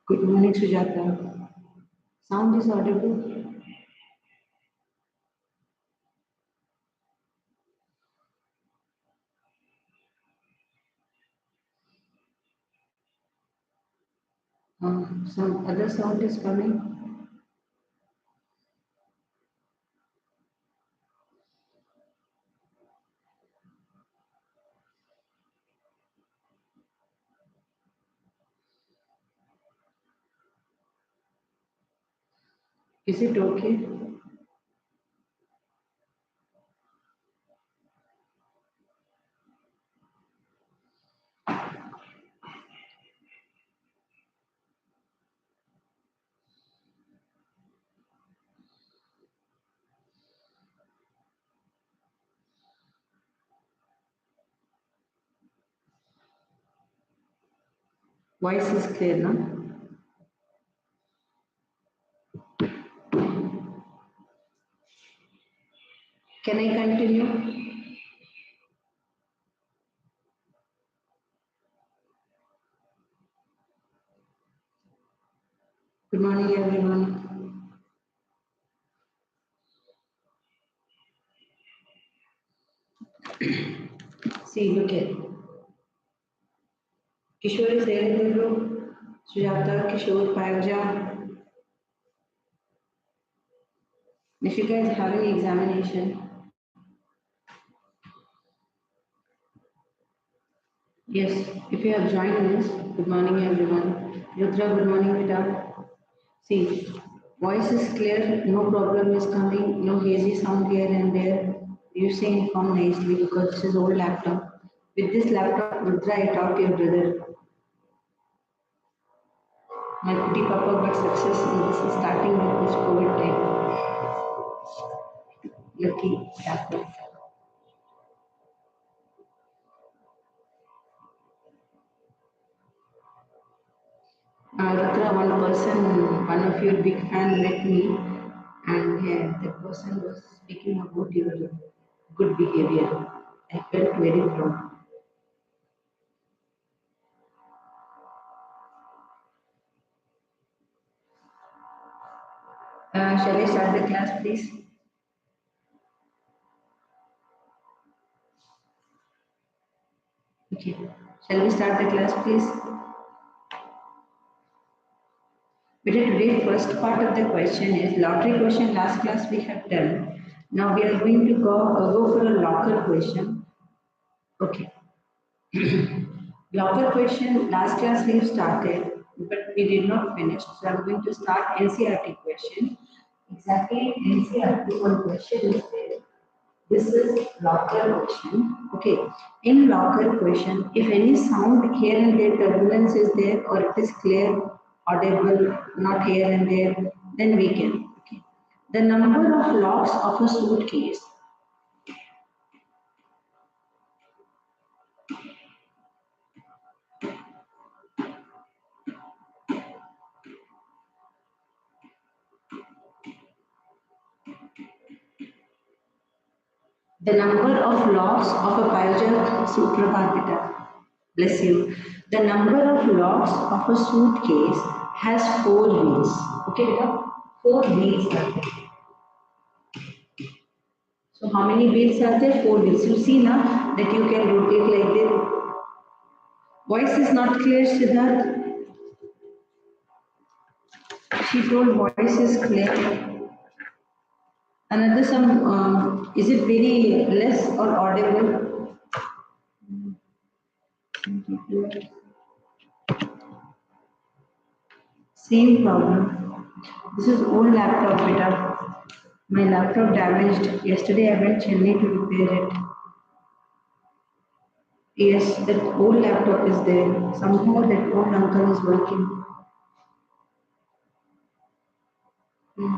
Good morning, Sujata. Sound is audible. Some other sound is coming. Is it okay? Voice is clear now. Can I continue? Good morning, everyone. See, look at Kishore is there in the group. Sujata, Kishore, Payanja. Nishika is having examination. Yes, if you have joined us, good morning, everyone. Rudra, good morning, Vita. See, voice is clear, no problem is coming, no hazy sound here and there. You sing from nicely because this is old laptop. With this laptop, Rudra, I taught your brother. My pretty papa got success in this starting with this COVID time. Lucky laptop. Rudra, one of your big fan met me, and yeah, that person was speaking about your good behavior. I felt very proud. Shall I start the class, please? Okay. Shall we start the class, please? But today, first part of the question is lottery question. Last class we have done. Now we are going to go for a locker question. Okay. Locker question. Last class we have started, but we did not finish. So I'm going to start NCRT question. Exactly NCRT one question is there. This is locker question. Okay. In locker question, if any sound here and there turbulence is there or it is clear, audible, not here and there, then we can. Okay. The number of locks of a suitcase. The number of locks of a Pajak Suprabhavita. Bless you. The number of locks of a suitcase has 4 wheels. Okay, beta? 4 wheels are there. So how many wheels are there? 4 wheels. You see now that you can rotate like this. Voice is not clear, Siddharth. She told voice is clear. Another is it very less or audible? Same problem. This is old laptop, beta. My laptop damaged. Yesterday I went Chennai to repair it. Yes, that old laptop is there. Somehow that old uncle is working. Hmm.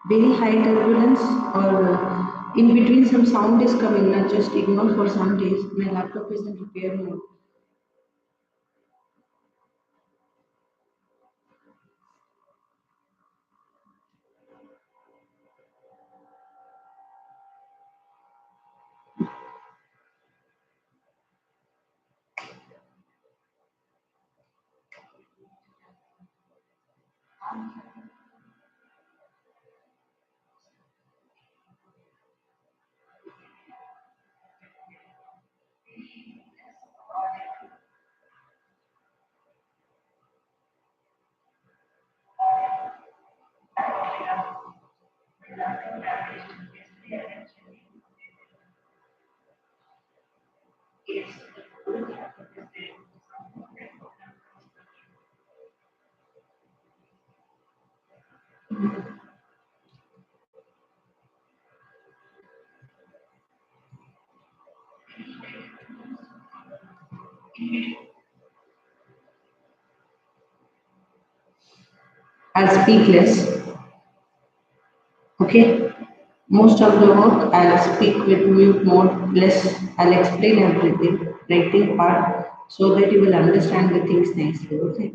Very high turbulence or in between some sound is coming, not just ignore for some days. My laptop is in repair mode. I'll speak less. Okay. Most of the work I'll speak with mute mode, less I'll explain everything, writing part, so that you will understand the things nicely. Okay.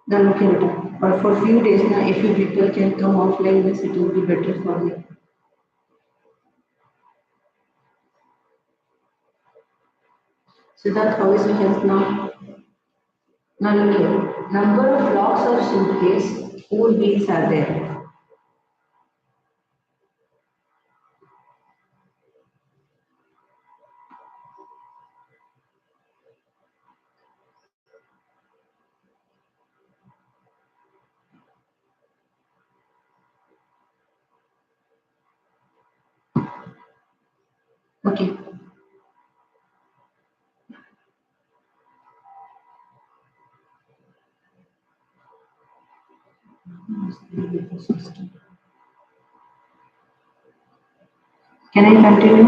Then okay, beta. But for few days now, if you people can come offline, this it will be better for me. Siddharth, how is your health now? Now look here. Number of locks or suitcase, 4 wheels are there. Okay. Can I continue?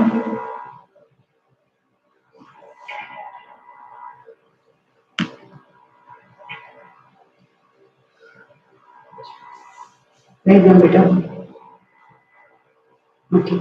Right now, beta. Okay.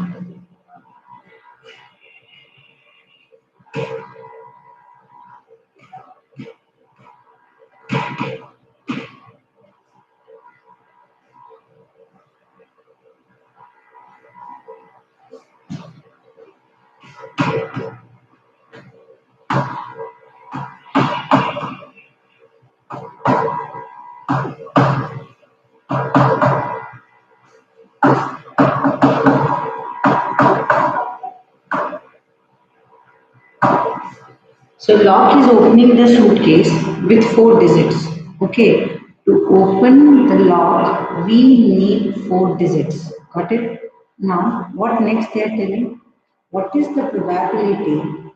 So lock is opening the suitcase with 4 digits. Okay. To open the lock, we need 4 digits. Got it? Now, what next they are telling? What is the probability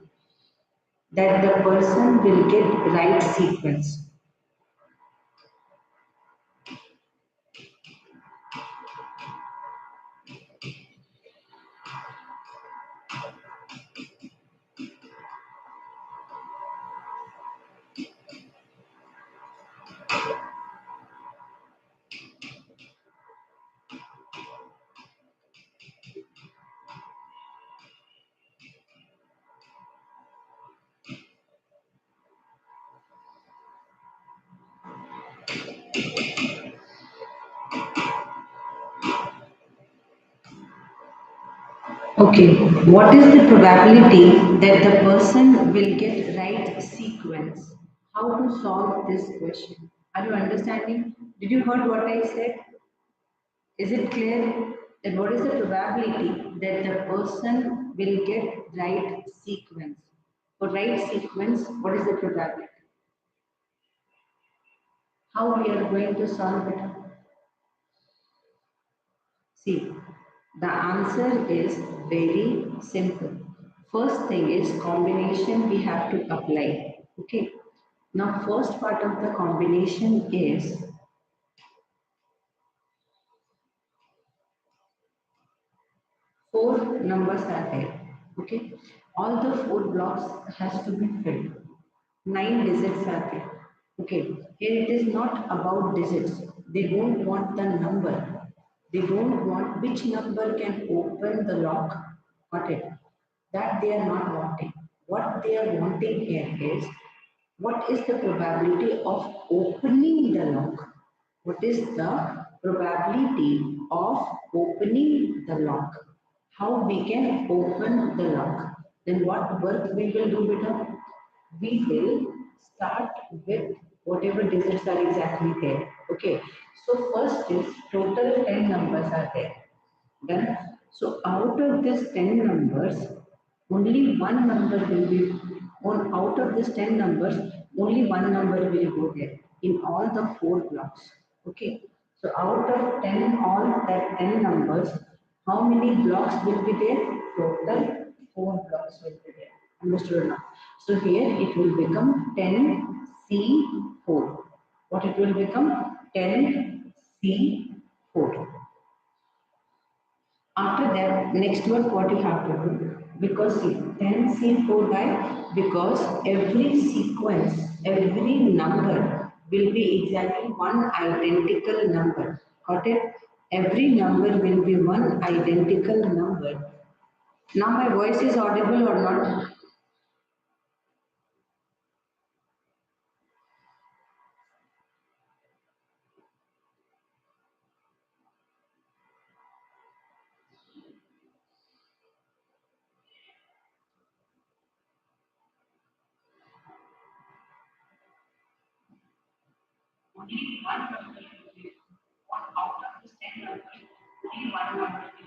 that the person will get right sequence? Okay, what is the probability that the person will get right sequence? How to solve this question? Are you understanding? Did you heard what I said? Is it clear that what is the probability that the person will get right sequence? For right sequence, what is the probability? How we are going to solve it? See, the answer is very simple. First thing is combination we have to apply. Okay. Now, first part of the combination is four numbers are there. Okay. All the four blocks has to be filled. 9 digits are there. Okay. Here it is not about digits. They don't want the number. They don't want which number can open the lock. Got it? That they are not wanting. What they are wanting here is what is the probability of opening the lock? What is the probability of opening the lock? How we can open the lock? Then what work we will do with it? we will start with whatever digits are exactly there. Okay. So first is total 10 numbers are there. Done. So out of this 10 numbers, only one number will be on out of this 10 numbers, only one number will go there in all the four blocks. Okay. So out of 10, all that 10 numbers, how many blocks will be there? Total four blocks will be there. Understood now? So here it will become 10C4. What it will become? 10C4. After that, next one what you have to do, because see, 10C4 why? Because every sequence, every number will be exactly one identical number. Got it? Every number will be one identical number. Now my voice is audible or not? Only one number will be one out of this 10 numbers, only one number will be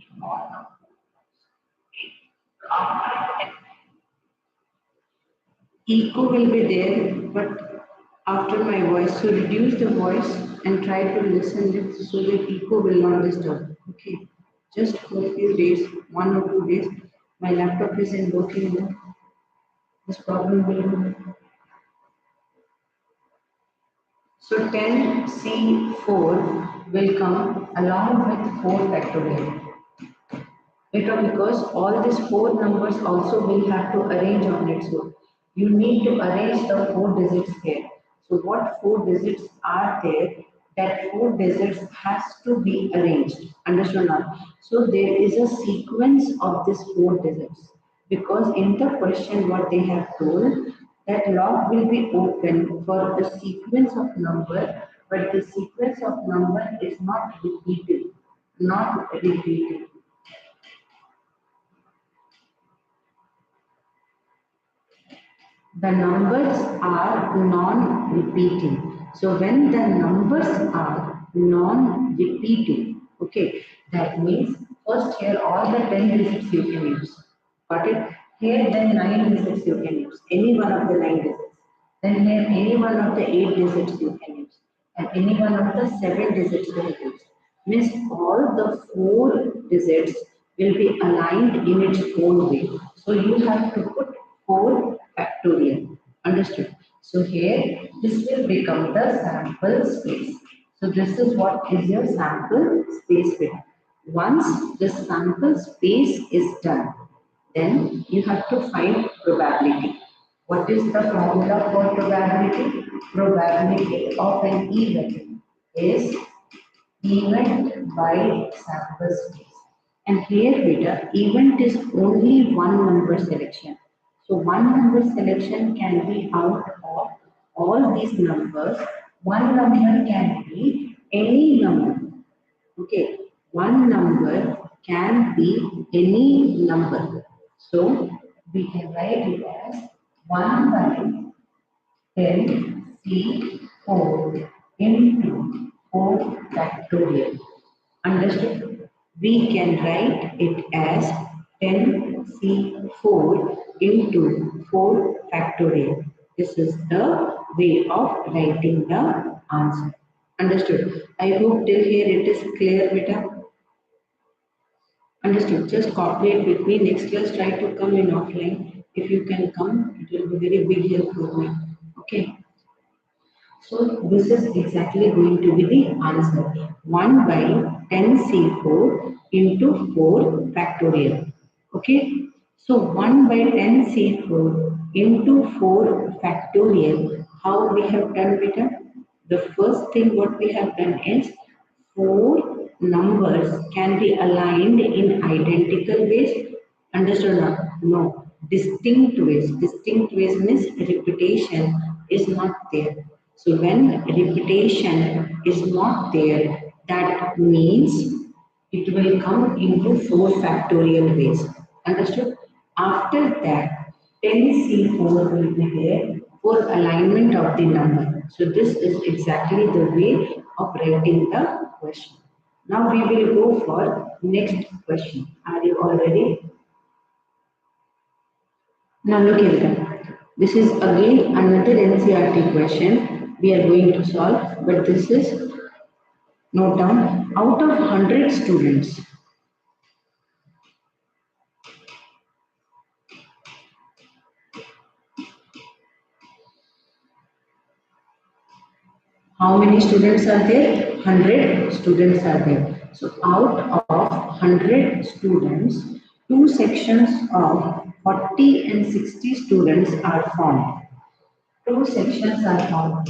in all the four. Okay. So after echo will be there, but after my voice, so reduce the voice and try to listen it so that echo will not disturb. Okay, just for a few days, 1 or 2 days, my laptop is in working mode. This problem will. So 10C4 will come along with 4 factorial. Because all these four numbers also will have to arrange on its own. You need to arrange the four digits here. So what four digits are there? That four digits has to be arranged. Understood now? So there is a sequence of these four digits. Because in the question what they have told, that log will be open for a sequence of number, but the sequence of number is not repeated. Not repeated. The numbers are non-repeating. So when the numbers are non-repeating, okay, that means first here all the 10 digits you can use. Got it? Here then 9 digits you can use. Any one of the 9 digits. Then here any one of the 8 digits you can use. And any one of the 7 digits you can use. Means all the 4 digits will be aligned in its own way. So you have to put 4 factorial. Understood? So here this will become the sample space. So this is what is your sample space with. Once the sample space is done, then you have to find probability. What is the formula for probability? Probability of an event is event by sample space. And here beta, event is only one number selection. So one number selection can be out of all these numbers. One number can be any number. Okay, one number can be any number. So we can write it as 1 by 10 C4 into 4 factorial. Understood? We can write it as 10C4 into 4 factorial. This is the way of writing the answer. Understood? I hope till here it is clear, beta. Understood. Just cooperate with me. Next class, try to come in offline. If you can come, it will be very big help for me. Okay. So this is exactly going to be the answer. 1 by 10C4 into 4 factorial. Okay. So 1 by 10C4 into 4 factorial. How we have done beta? The first thing what we have done is four numbers can be aligned in identical ways. Understood now? No. Distinct ways. Distinct ways means repetition is not there. So when repetition is not there, that means it will come into 4 factorial ways. Understood? After that, 10C4 will be there for alignment of the number. So this is exactly the way of writing the question. Now we will go for next question. Are you all ready? Now look at that. This is again another NCRT question we are going to solve, but this is note down out of 100 students. How many students are there? 100 students are there. So out of 100 students, two sections of 40 and 60 students are formed. Two sections are formed.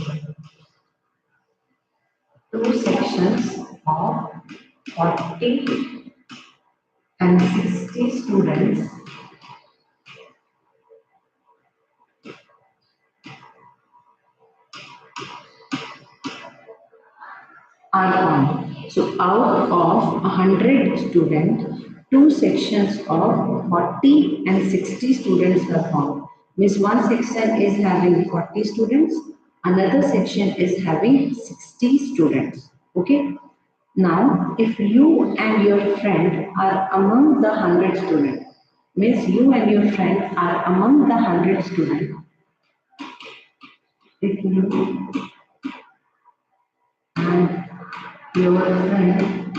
Two sections of 40 and 60 students are formed. So out of 100 students, two sections of 40 and 60 students are formed. Means one section is having 40 students, another section is having 60 students. Okay. Now, if you and your friend are among the 100 students, means you and your friend are among the 100 students. If you and your friend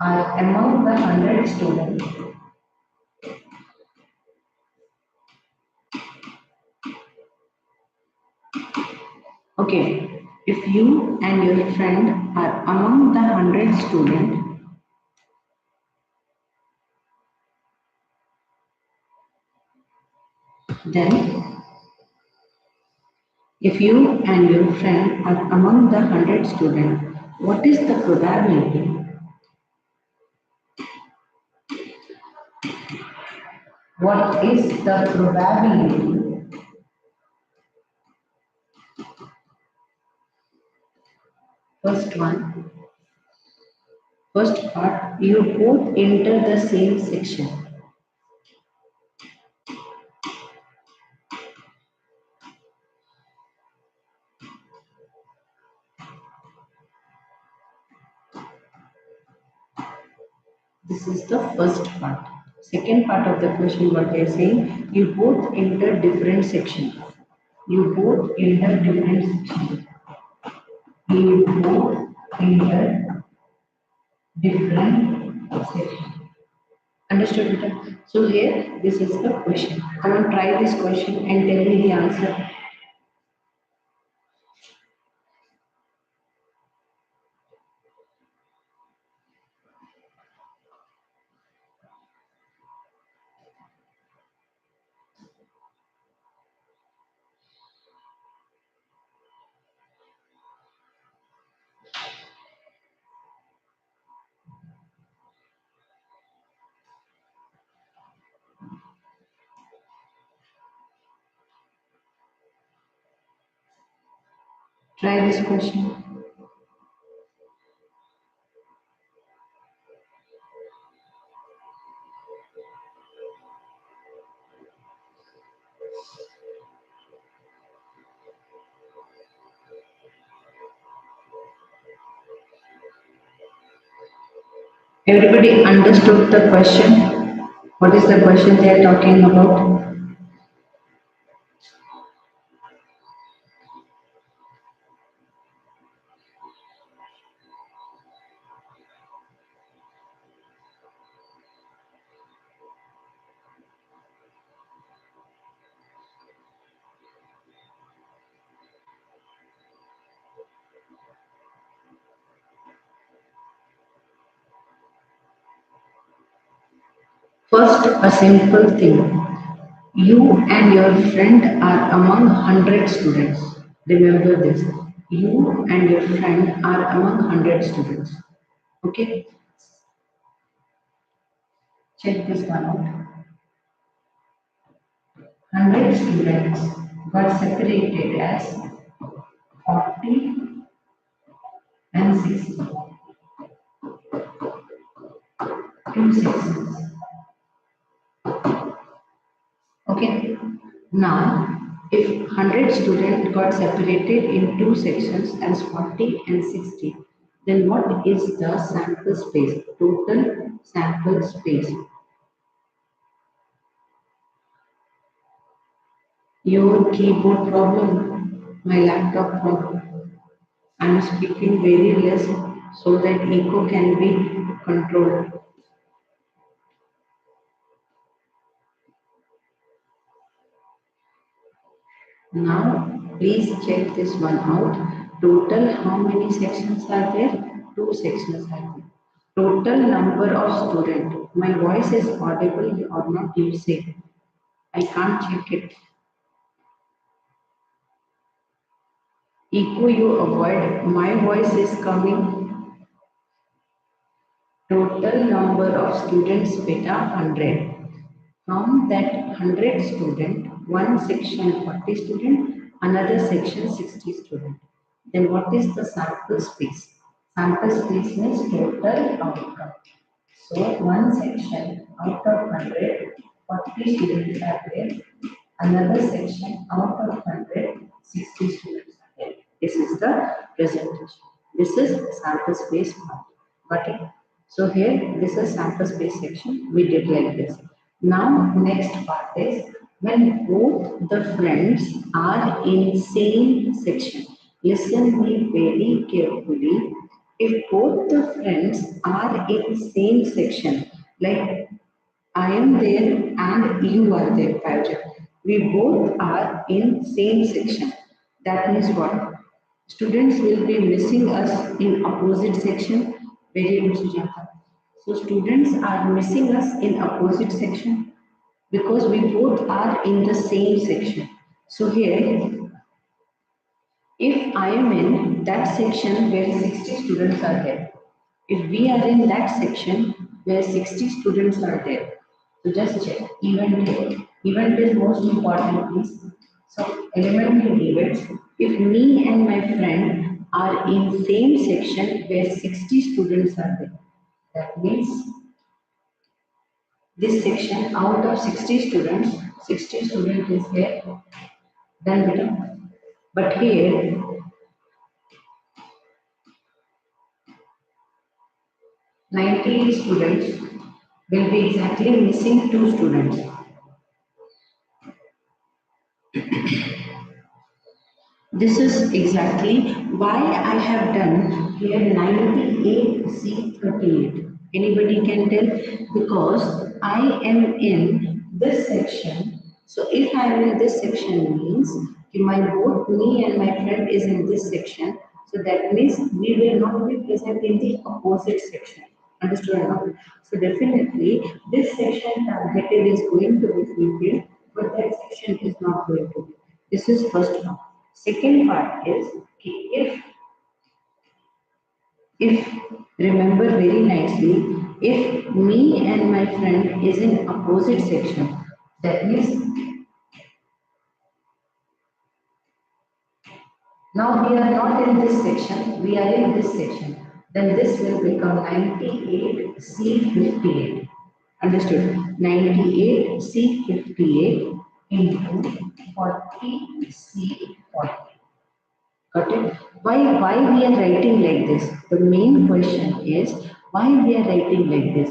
are among the 100 students, okay, if you and your friend are among the 100 students, then if you and your friend are among the 100 students, what is the probability? What is the probability? First one, first part, you both enter the same section. This is the first part. Second part of the question, what they are saying, you both enter different sections. You both enter different sections. You both enter different sections. Understood, Vita? So here, this is the question. Come on, try this question and tell me the answer. Try this question. Everybody understood the question? What is the question they are talking about? First, a simple thing. You and your friend are among 100 students. Remember this. You and your friend are among 100 students. Okay? Check this one out. 100 students got separated as 40 and 60. Two sections. Okay. Now, if 100 students got separated in two sections as 40 and 60, then what is the sample space? Total sample space. Your keyboard problem, my laptop problem. I'm speaking very less so that echo can be controlled. Now, please check this one out. Total, how many sections are there? Two sections are there. Total number of students. My voice is audible or not, you say. I can't check it. Echo you avoid. My voice is coming. Total number of students beta 100. From that 100 student, one section 40 student, another section 60 student. Then what is the sample space? Sample space means total outcome. So one section out of 100, 40 students are there. Another section out of 100, 60 students are there. This is the presentation. This is sample space part. Got it? So here, this is sample space section. We did like this. Now, next part is when both the friends are in same section. Listen me very carefully. If both the friends are in same section, like I am there and you are there, Paja. We both are in same section. That means what? Students will be missing us in opposite section. Very good, Sujata. So students are missing us in opposite section because we both are in the same section. So here if I am in that section where 60 students are there, if we are in that section where 60 students are there, so just check event here. Event is most important piece. So element events. If me and my friend are in same section where 60 students are there, that means this section out of 60 students, 60 students is there, then beta. But here 90 students will be exactly missing two students. This is exactly why I have done here 98C38. Anybody can tell? Because I am in this section. So if I am in this section means my both me and my friend is in this section. So that means we will not be present in the opposite section. Understood now? So definitely this section targeted is going to be fulfilled, but that section is not going to be. This is first one. Second part is if remember very nicely, if me and my friend is in opposite section, that means now we are not in this section, we are in this section. Then this will become 98C58. Understood? 98C58 into 40C40. Got it? Why we are writing like this? The main question is why we are writing like this?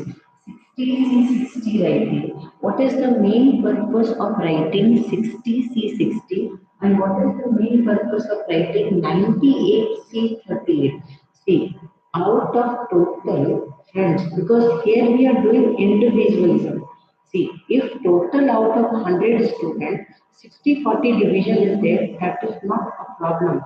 60C60 writing. What is the main purpose of writing 60C60 and what is the main purpose of writing 98C38? See, out of total friends, because here we are doing individualism. See, if total out of 100 students, 60-40 division is there, that is not a problem.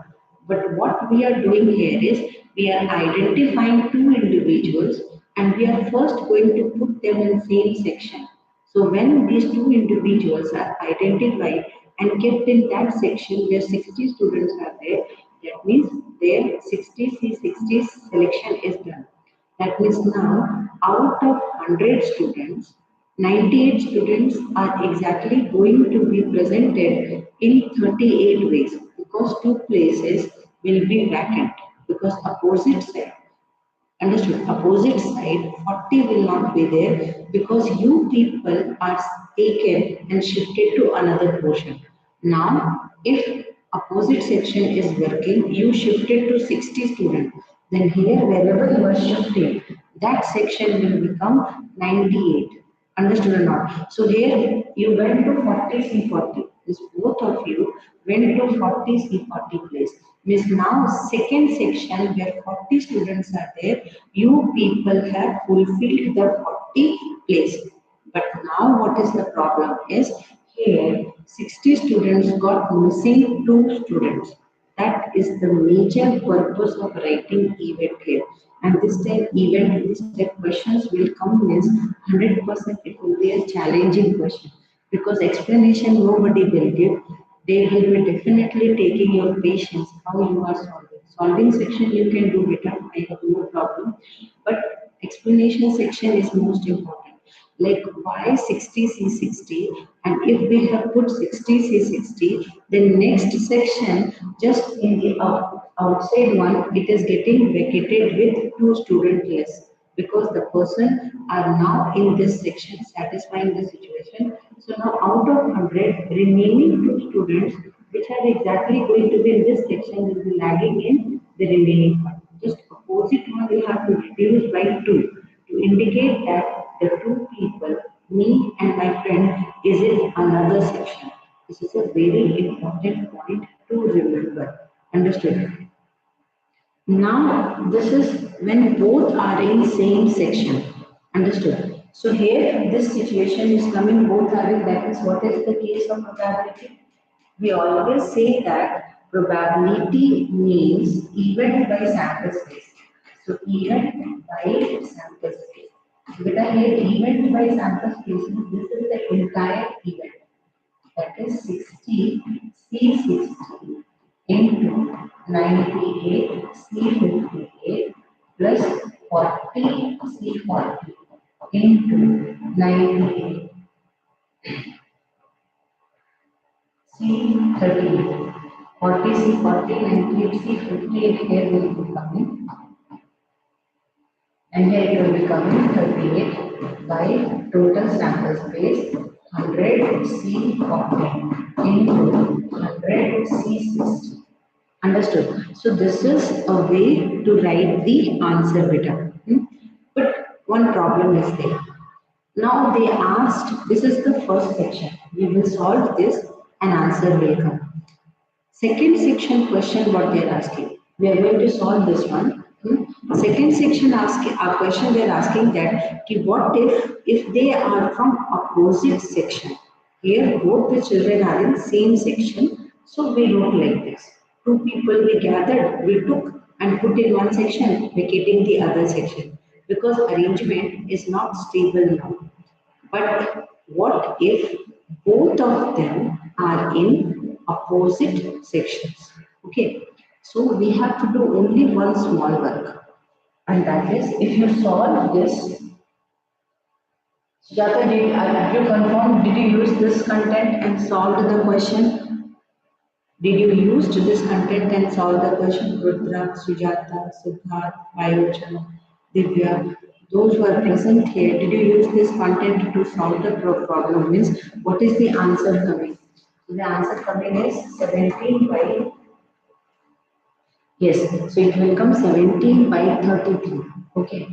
But what we are doing here is we are identifying two individuals and we are first going to put them in same section. So when these two individuals are identified and kept in that section where 60 students are there, that means their 60C60 selection is done. That means now out of 100 students, 98 students are exactly going to be presented in 38 ways because two places will be vacant because opposite side. Understood? Opposite side 40 will not be there because you people are taken and shifted to another portion. Now, if opposite section is working, you shifted to 60 students. Then here, wherever you are shifting, that section will become 98. Understood or not? So here you went to 40 C40. This both of you went to 40 C40 place. Means now second section where 40 students are there, you people have fulfilled the 40 place. But now what is the problem is here 60 students got missing 2 students. That is the major purpose of writing event here. And this type event, this type questions will come means 100% it will be a challenging question because explanation nobody will give. They will be definitely taking your patience how you are solving. Solving section you can do better, I have no problem. But explanation section is most important. Like why 60 C60 and if we have put 60 C60, then next section just in the outside one it is getting vacated with 2 student less because the person are now in this section satisfying the situation. So now out of 100 remaining 2 students which are exactly going to be in this section will be lagging in the remaining part. Just opposite one we have to reduce by 2 to indicate that the 2 people, me and my friend, is in another section. This is a very important point to remember. Understood? Now, this is when both are in same section. Understood? So here, this situation is coming, both are in, that is what is the case of probability? We always say that probability means event by sample space. So event by sample space. Beta here event by sample space means this is the entire event. That is 60 C60 into 98 C58 plus 40 C40 into 98 C38. 40 C40, 98 C58 here will be coming. And here it will be coming 38 by total sample space 100 C40 into 100 C60. Understood? So this is a way to write the answer beta. But one problem is there. Now they asked, this is the first section. We will solve this and answer will come. Second section question what they are asking. We are going to solve this one. Second section asking a question they are asking that what if they are from opposite section. Here both the children are in same section, so we wrote like this. 2 people we gathered, we took and put in one section, vacating the other section because arrangement is not stable now. But what if both of them are in opposite sections? Okay, so we have to do only one small work, and that is if you solve this. Sujata, did you confirm? Did you use this content and solve the question? Did you use this content and solve the question? Rudra, Sujata, Siddharth, Ayojana, Divya, those who are present here, did you use this content to solve the problem? Means what is the answer coming? So the answer coming is 17 by, yes, so it will come 17 by 33. Okay.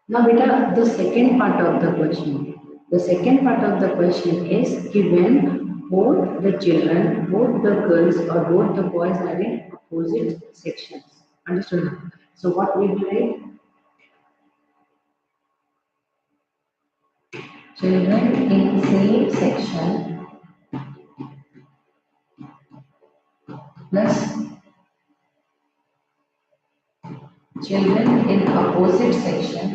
Now, beta, the second part of the question. The second part of the question is given both the children, both the girls or both the boys are in opposite sections. Understood? So what we will write? Children in same section plus children in opposite section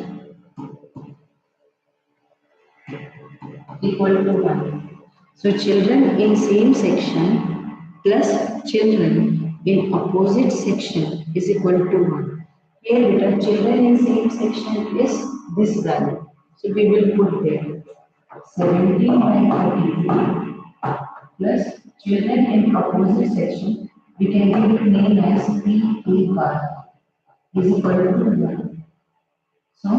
equal to 1. So children in same section plus children in opposite section is equal to 1. Here beta, children in same section is this value. So we will put there 17 by 33 plus children in opposite section. We can give it name as P A bar is equal to 1. So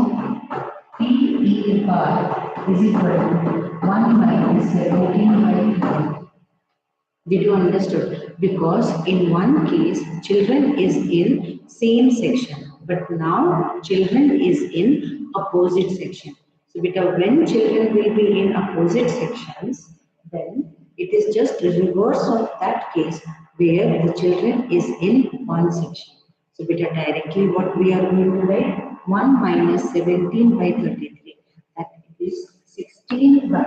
P E bar is equal to 1 minus 17 by 12. Did you understood? Because in one case, children is in same section, but now children is in opposite section. So beta, when children will be in opposite sections, then it is just the reverse of that case where the children is in one section. So beta, directly what we are going to write? 1 minus 17 by 33. That is 16 by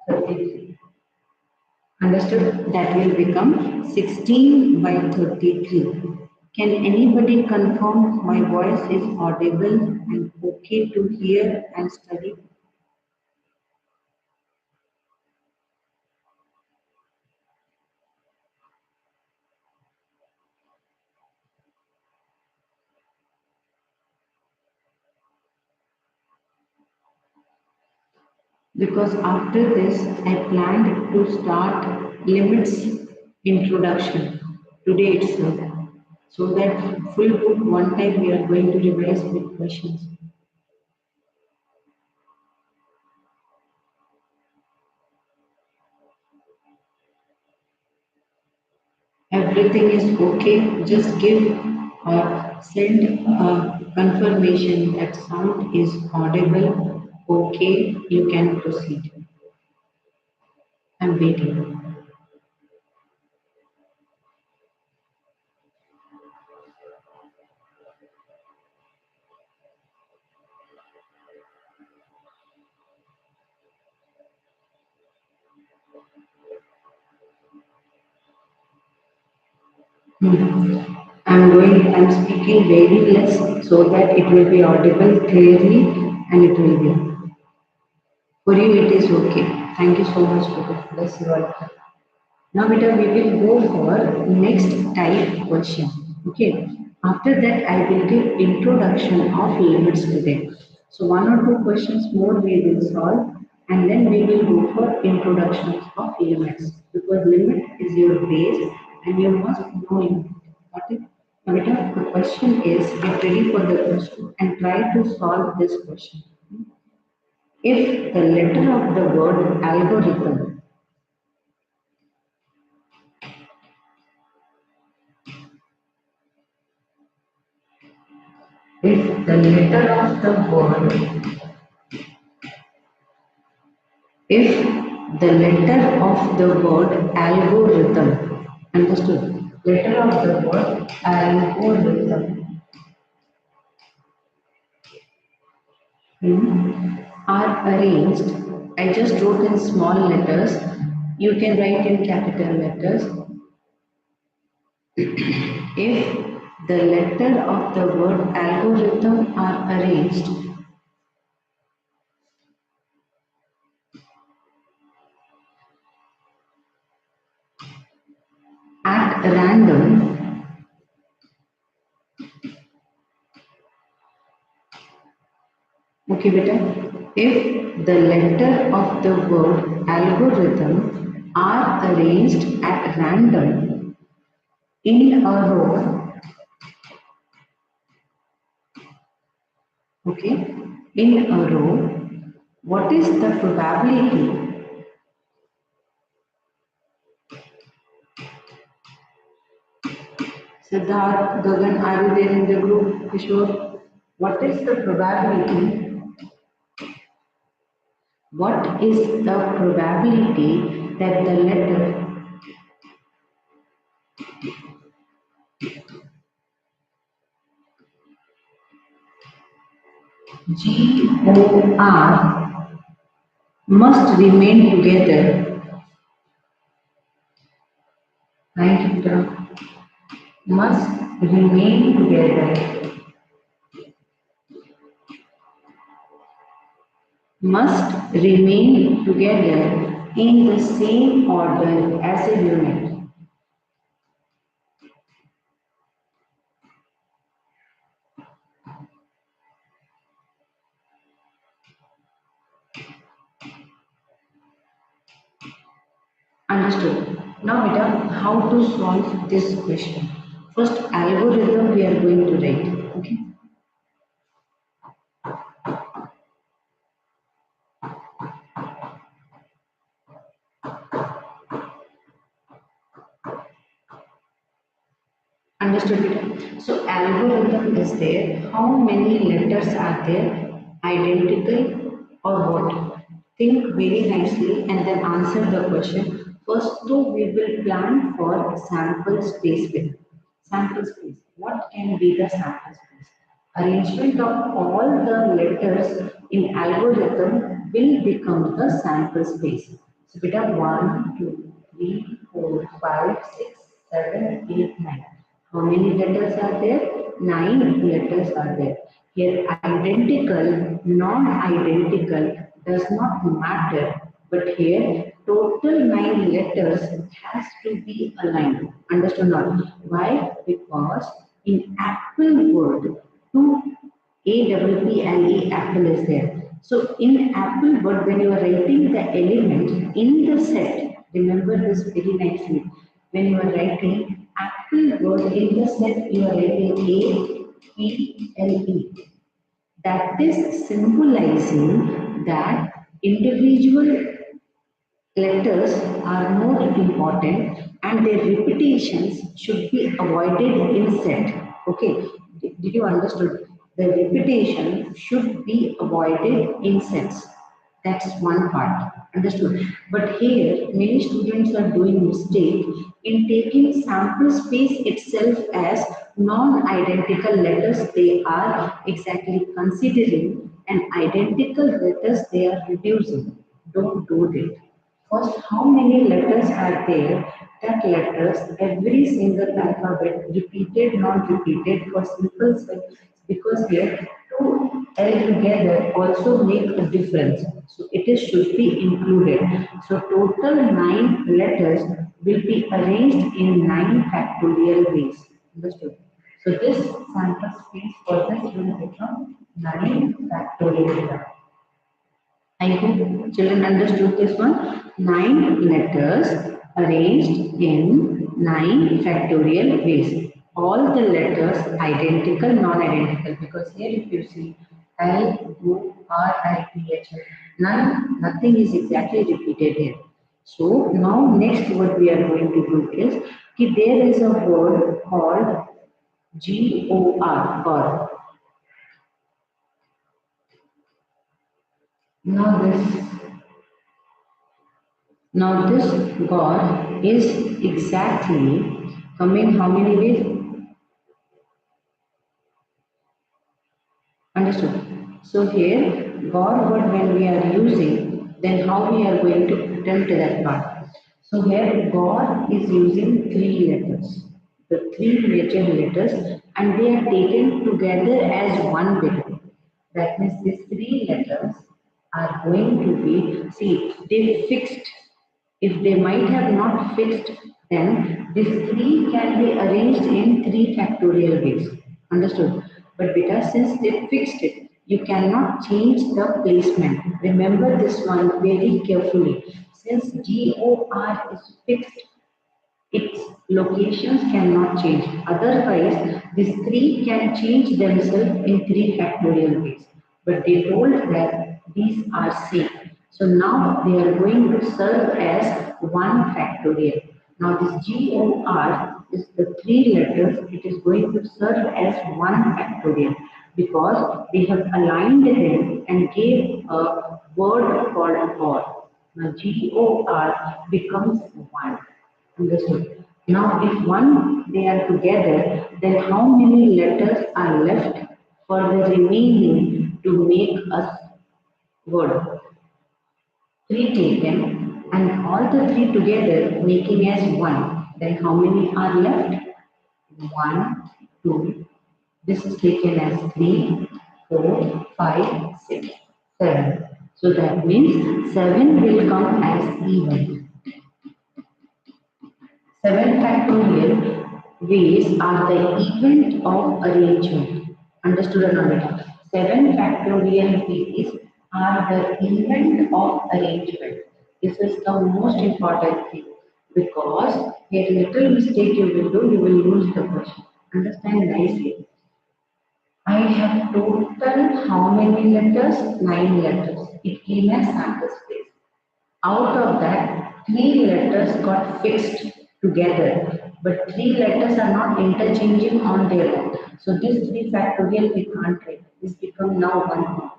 33. Understood? That will become 16 by 33. Can anybody confirm my voice is audible and okay to hear and study? Because after this, I planned to start limits introduction today itself. So that full book one time we are going to revise with questions. Everything is okay, just give or send a confirmation that sound is audible, okay, you can proceed. I'm waiting. I'm speaking very less so that it will be audible clearly and it will be. For you, it is okay. Thank you so much for the bless you all. Now, beta, we will go for next type question. Okay. After that, I will give introduction of limits today. So one or two questions more we will solve, and then we will go for introductions of limits because limit is your base, and you must know it. Got it? Now, beta, the question is: get ready for the question and try to solve this question. If the letter of the word algorithm, if the letter of the word, if the letter of the word algorithm, understood? Letter of the word algorithm are arranged. I just wrote in small letters. You can write in capital letters. If the letter of the word algorithm are arranged at random, okay, beta. If the letter of the word algorithm are arranged at random in a row, okay, in a row, what is the probability? Siddharth, Gagan, are you there in the group? Kishore, what is the probability? What is the probability that the letter G O R must remain together? Thank you, Peter. Must remain together. Must remain together in the same order as a unit. Understood. Now, Beta, how to solve this question? First, algorithm we are going to write. Okay. Understood it? So algorithm is there. How many letters are there? Identical or what? Think very nicely and then answer the question. First though we will plan for sample space with. Sample space. What can be the sample space? Arrangement of all the letters in algorithm will become the sample space. So beta 1, 2, 3, 4, 5, 6, 7, 8, 9. How many letters are there? 9 letters are there. Here identical, non-identical does not matter, but here total 9 letters has to be aligned. Understood not? Why? Because in Apple word, two APP and A apple is there. So in Apple word, when you are writing the element in the set, remember this very nicely. When you are writing Apple word in the set, you are writing APLE. That is symbolizing that individual letters are more important and their repetitions should be avoided in set. Okay, did you understood? The repetition should be avoided in sets. That's one part. Understood? But here, many students are doing mistake in taking sample space itself as non-identical letters. They are exactly considering an identical letters they are reducing. Don't do that. First, how many letters are there? That letters, every single alphabet, repeated, non-repeated, for simple sense, because here two L together also make a difference. So it is should be included. So total 9 letters will be arranged in 9 factorial ways. Understood? So this sample space for this will become 9 factorial. I hope children understood this one. 9 letters arranged in 9 factorial ways. All the letters identical, non-identical. Because here if you see L, U, R, I, P, H, nothing is exactly repeated here. So now next what we are going to do is, there is a word called GOR, GOR. Now this God is exactly coming how many ways? Understood. So here God word when we are using, then how we are going to attempt that part. So here God is using 3 letters, the 3 major letters, and they are taken together as one bit. That means these 3 letters are going to be, see, they fixed. If they might have not fixed, then this 3 can be arranged in 3 factorial ways. Understood? But because since they fixed it, you cannot change the placement. Remember this one very carefully. Since GOR is fixed, its locations cannot change. Otherwise, these 3 can change themselves in 3 factorial ways. But they told that these are safe. So now they are going to serve as 1 factorial. Now this GOR is the 3 letters. It is going to serve as 1 factorial because they have aligned them and gave a word called OR. Now GOR becomes 1. Understood. Now, if one they are together, then how many letters are left for the remaining to make a word? 3 taken and all the 3 together making as 1. Then how many are left? 1, 2. This is taken as 3, 4, 5, 6, 7. So that means 7 will come as even. 7 factorial ways are the event of arrangement. Understood or not? 7 factorial ways are the event of arrangement. This is the most important thing because a little mistake you will do, you will lose the question. Understand nicely. I have total how many letters? 9 letters. It came as sample space. Out of that, 3 letters got fixed together but three letters are not interchanging on their own. So this 3 factorial we can't write. This becomes now 1.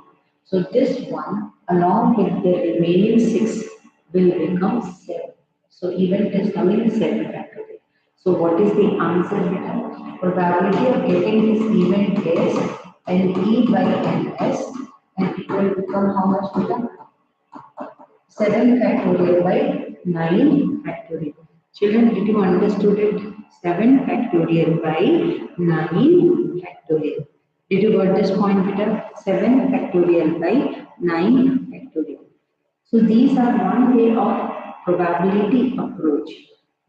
So this one along with the remaining 6 will become 7. So even it is coming 7 factorial. So what is the answer here? Probability of getting this event is NE by NS, and it will become how much beta? 7 factorial by 9 factorial. Children, did you understood it? 7 factorial by 9 factorial. Did you got this point, Peter? 7 factorial by 9 factorial. So these are one way of probability approach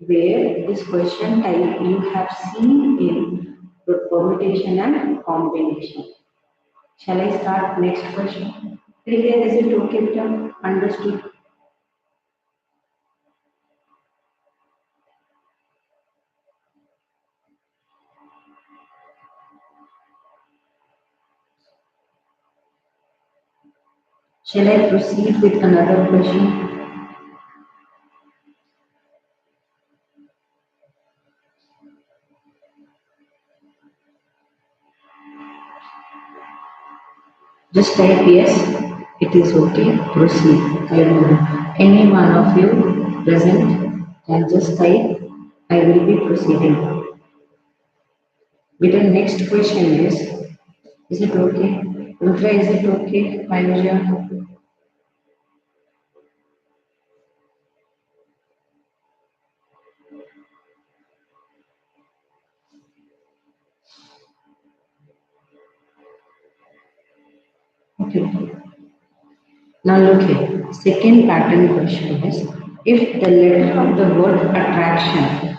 where this question type you have seen in permutation and combination. Shall I start next question? Clear? Is it okay, Peter? Understood? Shall I proceed with another question? Just type yes, it is okay, proceed. I will. Any one of you present can just type, I will be proceeding. With the next question is it okay? Rudra, is it okay? Mayuja? Okay. Now look here. Second pattern question is, if the letter of the word attraction,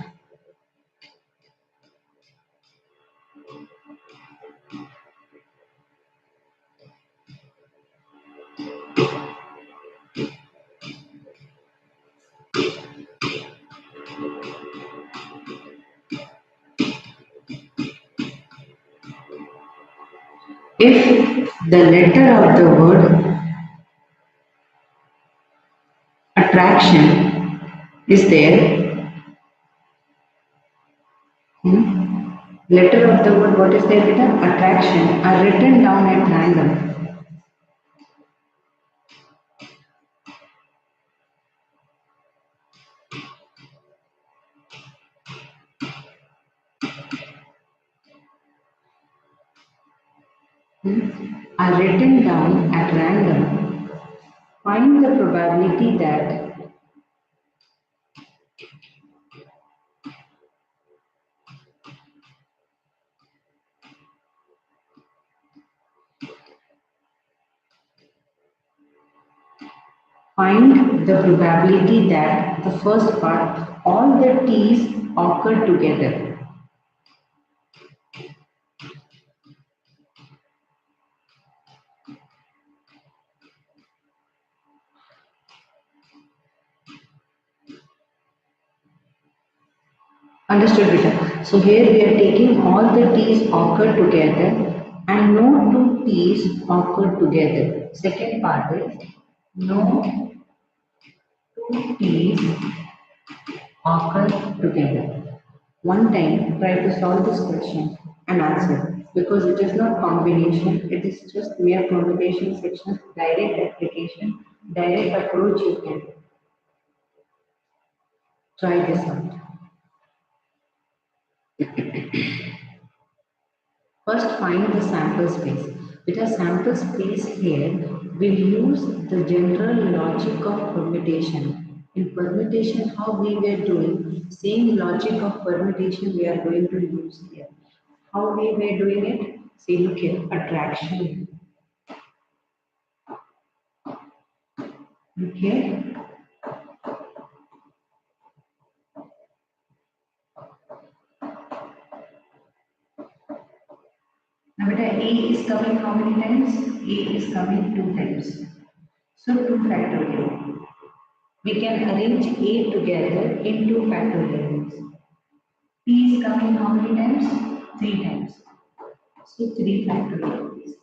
if the letter of the word attraction is there, letter of the word, what is there, beta? Attraction are written down at random. Are written down at random. Find the probability that the first part, all the T's occur together. Understood, beta? So here we are taking all the T's occur together and no two T's occur together. Second part is no two T's occur together. One time try to solve this question and answer because it is not combination, it is just mere combination section, direct application, direct approach you can try this out. First find the sample space. With a sample space here, we'll use the general logic of permutation. In permutation, how we were doing, same logic of permutation we are going to use here. How we were doing it? See, look here, attraction. Okay. Now, beta, A is coming how many times? A is coming 2 times. So 2 factorial. We can arrange A together in 2 factorials. P is coming how many times? 3 times. So 3 factorial.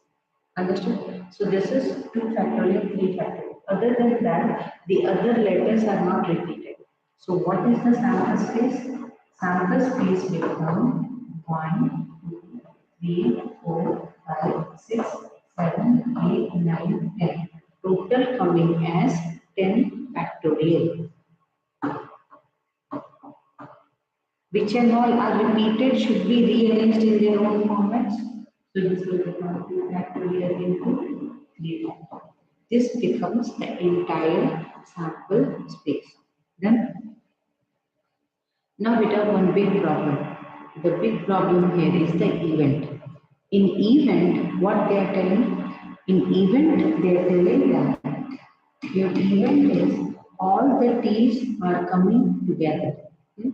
Understood? So this is 2 factorial, 3 factorial. Other than that, the other letters are not repeated. So what is the sample space? Sample space become 1, 2, 3, 4, 5, 6, 7, 8, 9, 10. Total coming as 10 factorial. Which and all are repeated should be rearranged in their own formats. So this will become 2 factorial into 3 factorial. This becomes the entire sample space. Then now we have one big problem. The big problem here is the event. In event, what they are telling? In event, they are telling that your event is all the T's are coming together. Hmm?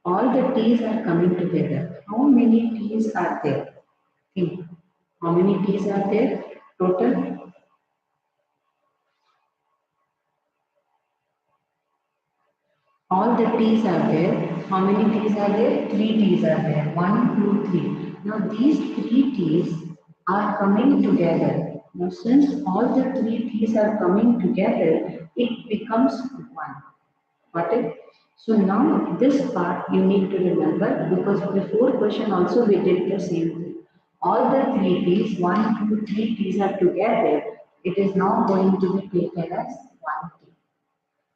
All the T's are coming together. How many T's are there? Think. How many T's are there? Total. All the T's are there. How many T's are there? 3 T's are there. 1, 2, 3. Now these 3 T's are coming together. Now since all the 3 T's are coming together, it becomes 1. Got it? So now this part you need to remember because before question also we did the same thing. All the 3 T's, 1, 2, 3 T's are together. It is now going to be taken as 1 T.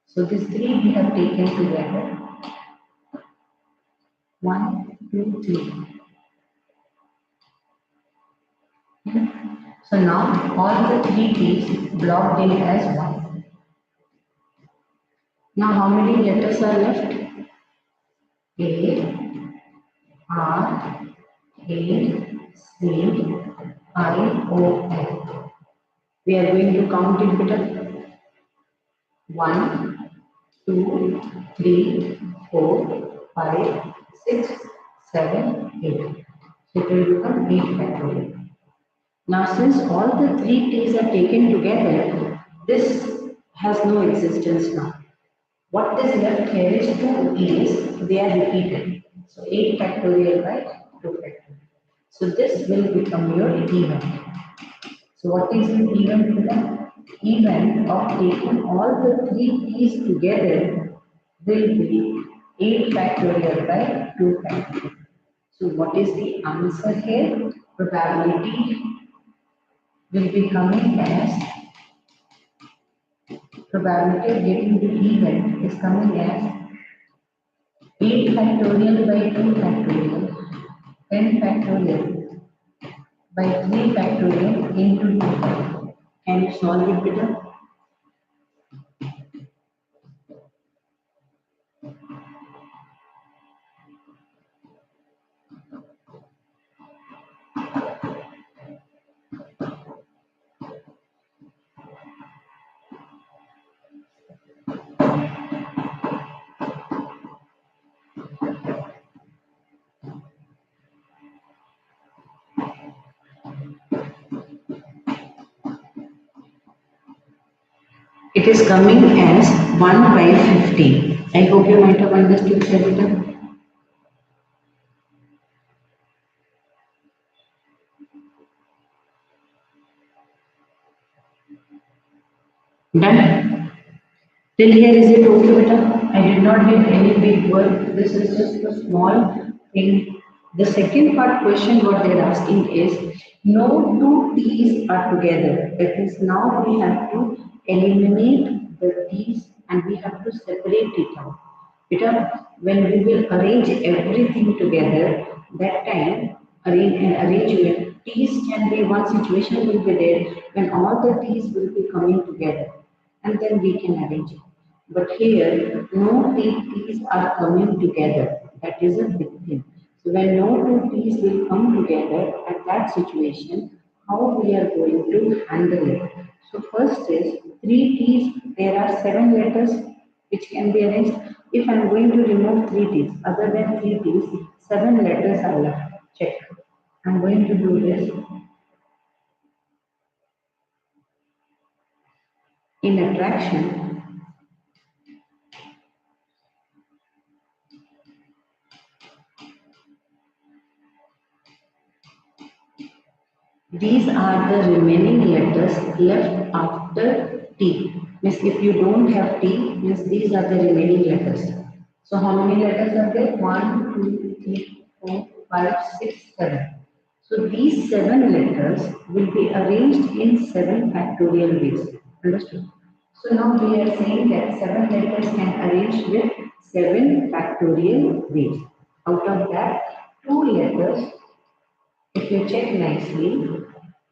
So these 3 we have taken together. 1, 2, 3. So now all the 3 T's blocked in as 1. Now how many letters are left? A, R, A, C, I, O, N. We are going to count it better. 1, 2, 3, 4, 5, 6, 7, 8. So it will become 8 factorial. Now since all the 3 T's are taken together, this has no existence now. What is left here is 2 E's, they are repeated. So 8 factorial by 2 factorial. So this will become your event. So what is your event for that? Event of taking all the 3 T's together will be 8 factorial by 2 factorial. So what is the answer here? Probability will be coming as probability of getting the event is coming as 8 factorial by 2 factorial, 10 factorial by 3 factorial into 2 factorial. Can you solve it better? It is coming as 1 by 50. I hope you might have understood better. Done? Till here is it okay beta? I did not give any big word. This is just a small thing. The second part question what they are asking is no two T's are together. That is now we have to eliminate the T's and we have to separate it out. Beta, when we will arrange everything together, that time arrangement T's can be one situation will be there when all the T's will be coming together and then we can arrange it. But here, no two T's are coming together. That is a big thing. So when no two T's will come together at that situation, how we are going to handle it? So first is 3 T's, there are 7 letters which can be arranged. If I am going to remove 3 T's, other than 3 T's, 7 letters are left. Check. I am going to do this. In attraction, these are the remaining letters left after T. Means if you don't have T, means these are the remaining letters. So how many letters are there? 1, 2, 3, 4, 5, 6, 7. So these 7 letters will be arranged in 7 factorial ways. Understood? So now we are saying that 7 letters can arrange with 7 factorial ways. Out of that, 2 letters, if you check nicely,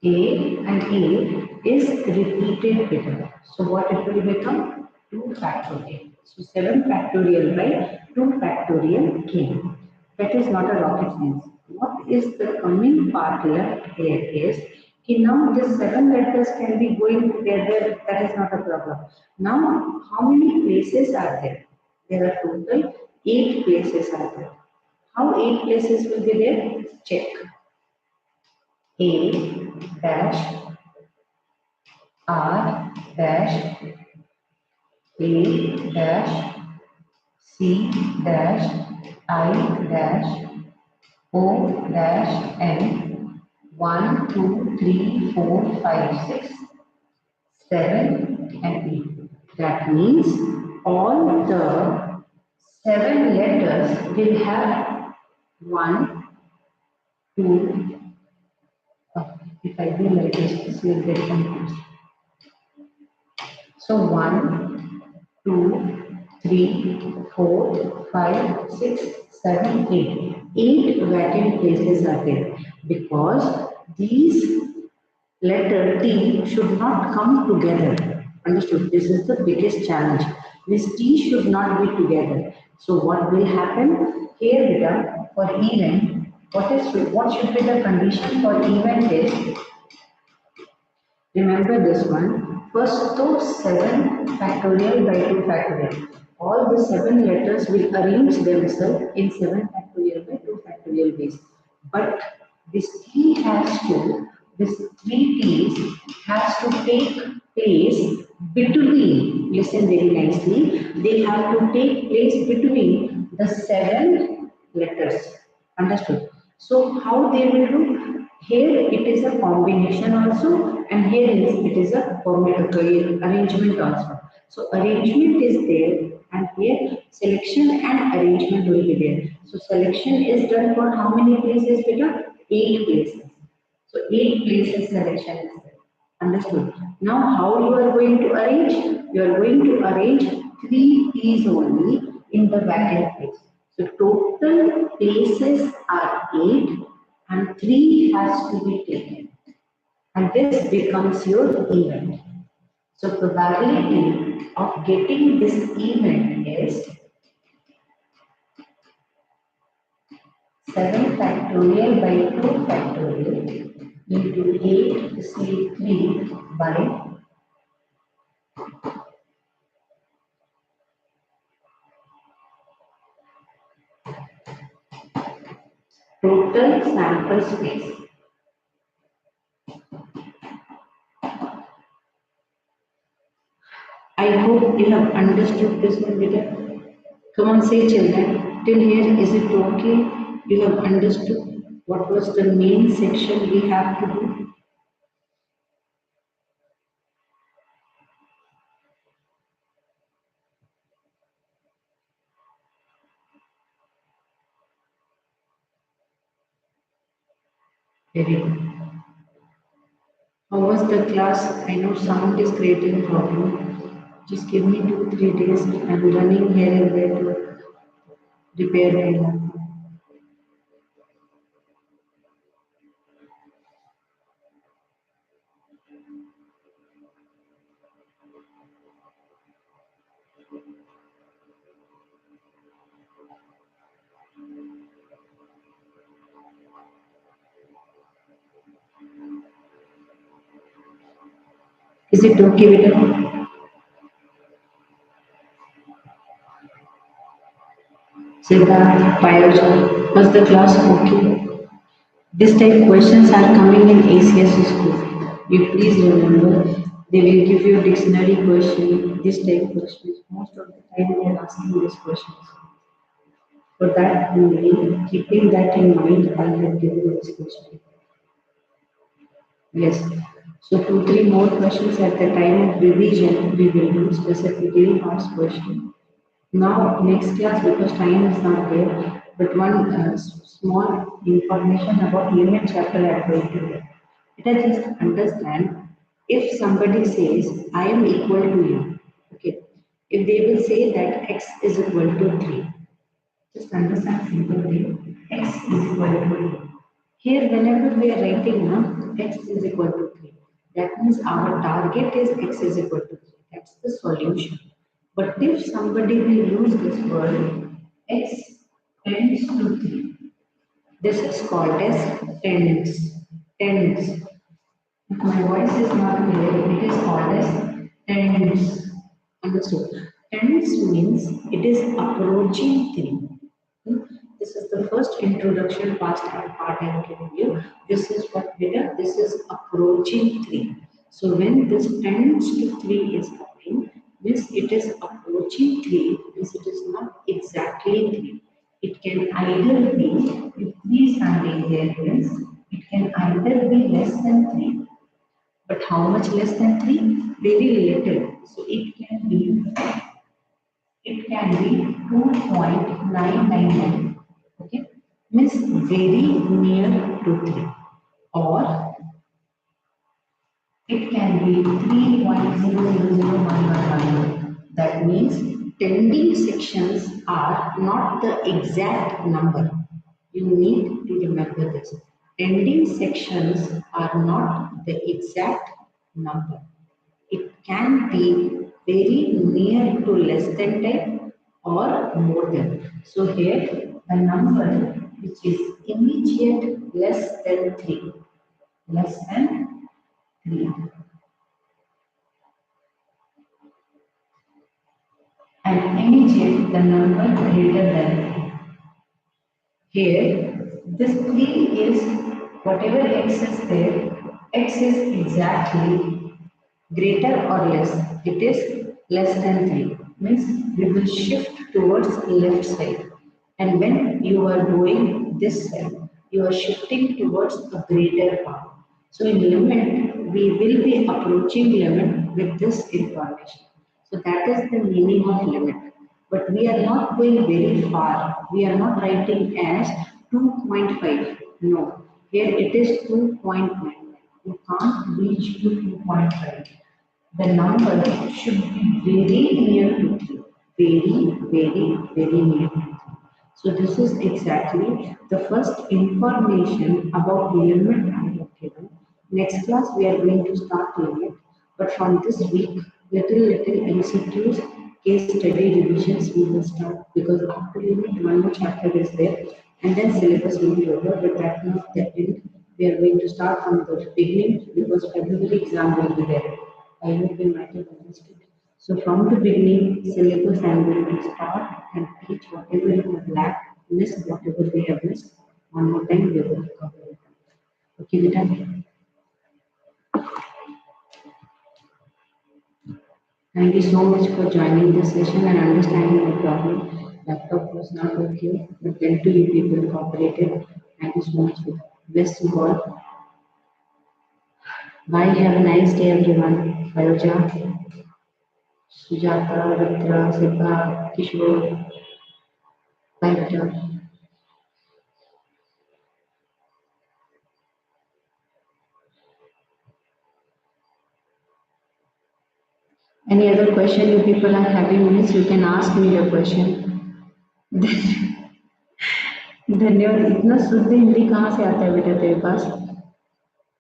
A and A is repeated beta. So what it will become? 2 factorial. So 7 factorial by 2 factorial came. That is not a rocket science. What is the coming part left here is now the 7 letters can be going together. That is not a problem. Now how many places are there? There are total 8 places are there. How 8 places will be there? Check. A dash R dash A dash C dash I dash O dash N 1, 2, 3, 4, 5, 6, 7 and 8. That means all the 7 letters will have 1, 2, if I do like this, you will get confused. So 1, 2, 3, 4, 5, 6, 7, 8. 8 vacant places are there because these letter T should not come together. Understood? This is the biggest challenge. This T should not be together. So what will happen? Here beta for event, what should be the condition for event is, remember this one. First, those 7 factorial by 2 factorial. All the 7 letters will arrange themselves in 7 factorial by 2 factorial ways. But this T has to, this 3 T's has to take place between, listen very nicely, they have to take place between the 7 letters. Understood? So how they will do? Here it is a combination also, and here it is a arrangement also. So arrangement is there, and here selection and arrangement will be there. So selection is done for how many places, beta? 8 places. So 8 places selection is there. Understood? Now how you are going to arrange? You are going to arrange 3 T's only in the vacant place. So total places are 8 and 3 has to be taken. And this becomes your event. So probability of getting this event is 7 factorial by 2 factorial into 8 C3 by total sample space. I hope you have understood this one better. Come on, say children. Till here, is it okay? You have understood what was the main section we have to do? Very good. How was the class? I know sound is creating problem. Just give me 2, 3 days. I'm running here and there to repair my laptop. Is it okay with you? Siddharth, Payal, was the class okay? This type questions are coming in ACS school. You please remember, they will give you dictionary question, this type questions. Most of the time they are asking these questions. For that only, keeping that in mind, I have given this question. Yes. So 2, 3 more questions at the time of revision, we will do specifically asked question. Now, next class, because time is not there, but one small information about limit chapter I am going to give. Let us just understand if somebody says, I am equal to you, okay, if they will say that x is equal to 3, just understand simple thing, x is equal to 3. Here, whenever we are writing x is equal to 3, that means our target is x is equal to 3. That's the solution. But if somebody will use this word x tends to 3, this is called as tends. Tends. My voice is not clear. It is called as tends. Understood? Tends means it is approaching 3. Hmm? This is the first introduction part I am giving you. This is what beta. This is approaching 3. So when this tends to 3 is coming, means it is approaching 3, means it is not exactly 3. It can either be, if 3 is standing there, means it can either be less than 3, but how much less than 3? Very little. So it can be 2.999. Okay, means very near to 3, or it can be 3.000111. That means tending sections are not the exact number. You need to remember this. Tending sections are not the exact number. It can be very near to less than 10 or more than. So here the number which is immediate less than 3, less than 3, and immediate the number greater than 3. Here this 3 is whatever x is there, x is exactly greater or less. It is less than 3, means we will shift towards left side, and when you are doing this side you are shifting towards a greater power. So in limit we will be approaching limit with this information. So that is the meaning of limit, but we are not going very far. We are not writing as 2.5. No, here it is 2.9. You can't reach to 2.5. The number should be very near to 3. Very, very, very near to 3. So this is exactly the first information about limit I have given. Next class we are going to start limit, but from this week, little MCQs, case study revisions we will start, because after limit one more chapter is there, and then syllabus will be over. But that not the end. We are going to start from the beginning, because February exam will be there. I hope you might have understood. So from the beginning, syllabus I am going to start and teach whatever you have lacked, missed, whatever we have missed. One more time we will cover it. Okay, Vita? Thank you so much for joining this session and understanding the problem. Laptop was not okay, but then too you people cooperated. Thank you so much. Vita. Bless you all. Bye. Have a nice day, everyone. Bayoja, Sujata, Rudra, Siddha, Kishore. Bye, Vita. Any other question you people are having, means you can ask me the question. धन्यवाद. इतना शुद्ध हिंदी कहाँ से आता है बेटा तेरे पास?